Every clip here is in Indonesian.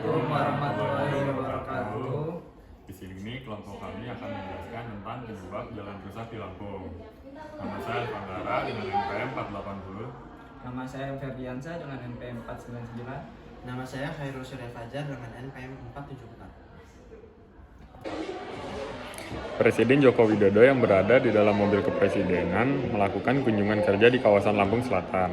Assalamualaikum warahmatullahi wabarakatuh. Di sini kelompok kami akan menjelaskan tentang penyebab jalan rusak di Lampung. Nama saya Alfandara dengan NPM 480. Nama saya Ferdiansa dengan NPM 499. Nama saya Khairul Surya Fajar dengan NPM 474. Presiden Joko Widodo yang berada di dalam mobil kepresidenan melakukan kunjungan kerja di kawasan Lampung Selatan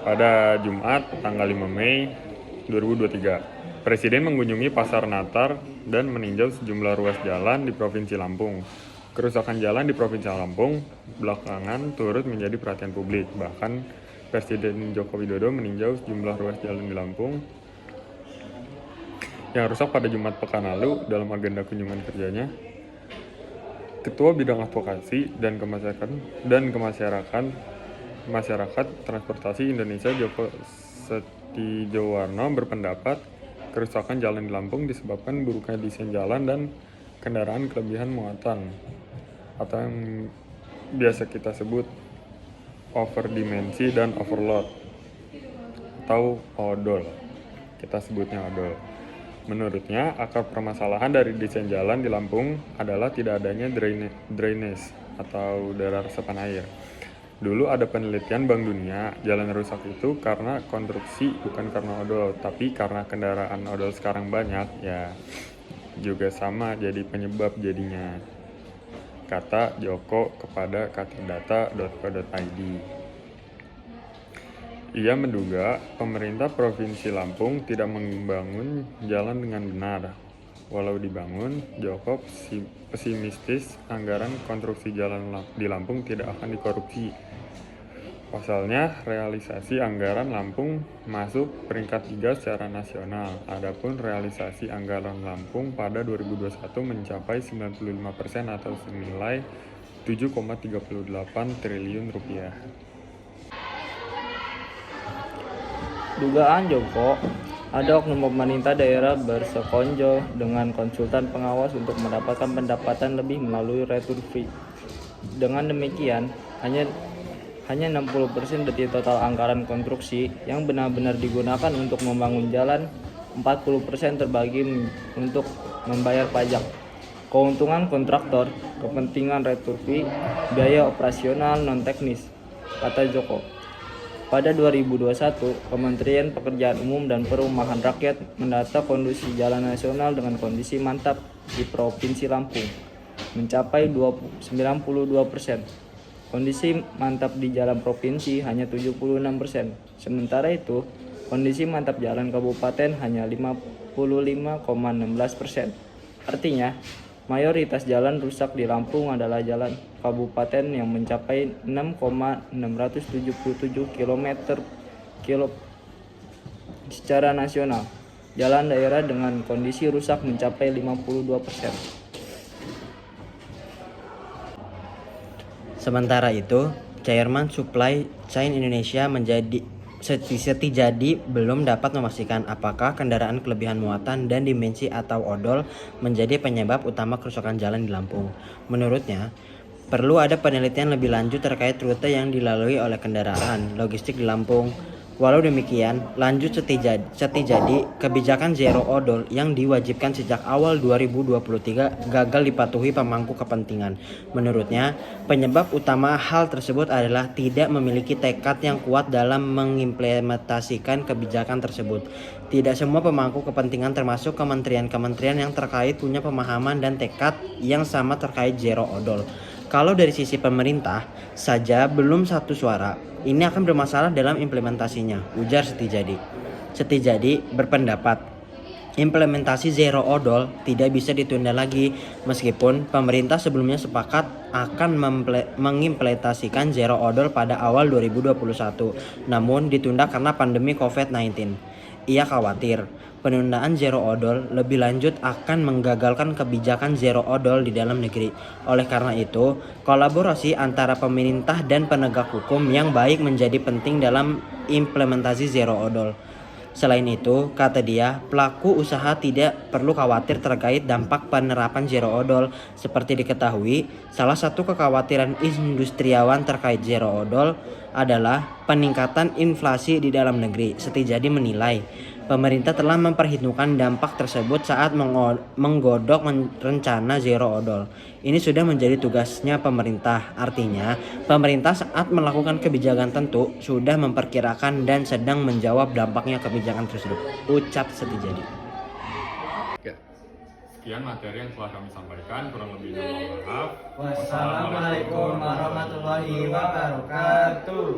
pada Jumat tanggal 5 Mei 2023. Presiden mengunjungi Pasar Natar dan meninjau sejumlah ruas jalan di Provinsi Lampung. Kerusakan jalan di Provinsi Lampung belakangan turut menjadi perhatian publik. Bahkan Presiden Joko Widodo meninjau sejumlah ruas jalan di Lampung yang rusak pada Jumat pekan lalu. Dalam agenda kunjungan kerjanya, Ketua Bidang Advokasi dan Masyarakat Transportasi Indonesia Joko Setijowarno berpendapat kerusakan jalan di Lampung disebabkan buruknya desain jalan dan kendaraan kelebihan muatan atau yang biasa kita sebut overdimensi dan overload atau odol. Kita sebutnya odol. Menurutnya, akar permasalahan dari desain jalan di Lampung adalah tidak adanya drainase atau daerah resapan air. Dulu ada penelitian Bank Dunia, jalan rusak itu karena konstruksi bukan karena odol, tapi karena kendaraan odol sekarang banyak, ya juga sama jadi penyebab jadinya, kata Joko kepada katadata.co.id. Ia menduga pemerintah Provinsi Lampung tidak membangun jalan dengan benar. Walau dibangun, Joko pesimistis anggaran konstruksi jalan di Lampung tidak akan dikorupsi. Pasalnya, realisasi anggaran Lampung masuk peringkat 3 secara nasional. Adapun realisasi anggaran Lampung pada 2021 mencapai 95% atau senilai 7,38 triliun rupiah. Dugaan Joko, ada oknum pemerintah daerah bersekonjol dengan konsultan pengawas untuk mendapatkan pendapatan lebih melalui retur fee. Dengan demikian, hanya 60% dari total anggaran konstruksi yang benar-benar digunakan untuk membangun jalan, 40% terbagi untuk membayar pajak, keuntungan kontraktor, kepentingan retur fee, biaya operasional non-teknis, kata Joko. Pada 2021, Kementerian Pekerjaan Umum dan Perumahan Rakyat mendata kondisi jalan nasional dengan kondisi mantap di Provinsi Lampung mencapai 92%. Kondisi mantap di jalan provinsi hanya 76%. Sementara itu, kondisi mantap jalan kabupaten hanya 55,16%. Artinya, mayoritas jalan rusak di Lampung adalah jalan kabupaten yang mencapai 6,677 km. Secara nasional, jalan daerah dengan kondisi rusak mencapai 52%. Sementara itu, Chairman Supply Chain Indonesia Setijadi belum dapat memastikan apakah kendaraan kelebihan muatan dan dimensi atau odol menjadi penyebab utama kerusakan jalan di Lampung. Menurutnya, perlu ada penelitian lebih lanjut terkait rute yang dilalui oleh kendaraan logistik di Lampung. Walau demikian, lanjut Setijadi, kebijakan zero odol yang diwajibkan sejak awal 2023 gagal dipatuhi pemangku kepentingan. Menurutnya, penyebab utama hal tersebut adalah tidak memiliki tekad yang kuat dalam mengimplementasikan kebijakan tersebut. Tidak semua pemangku kepentingan termasuk kementerian-kementerian yang terkait punya pemahaman dan tekad yang sama terkait zero odol. Kalau dari sisi pemerintah saja belum satu suara, ini akan bermasalah dalam implementasinya, ujar Setijadi. Setijadi berpendapat implementasi zero odol tidak bisa ditunda lagi meskipun pemerintah sebelumnya sepakat akan mengimplementasikan zero odol pada awal 2021, namun ditunda karena pandemi COVID-19. Ia khawatir penundaan zero odol lebih lanjut akan menggagalkan kebijakan zero odol di dalam negeri. Oleh karena itu, kolaborasi antara pemerintah dan penegak hukum yang baik menjadi penting dalam implementasi zero odol. Selain itu, kata dia, pelaku usaha tidak perlu khawatir terkait dampak penerapan zero odol. Seperti diketahui, salah satu kekhawatiran industriawan terkait zero odol adalah peningkatan inflasi di dalam negeri. Setijadi menilai Pemerintah telah memperhitungkan dampak tersebut saat menggodok rencana zero odol. Ini sudah menjadi tugasnya pemerintah. Artinya, pemerintah saat melakukan kebijakan tentu sudah memperkirakan dan sedang menjawab dampaknya kebijakan tersebut. Ucap Setijadi. Sekian materi yang telah kami sampaikan, kurang lebihnya mohon maaf. Wassalamualaikum warahmatullahi wabarakatuh.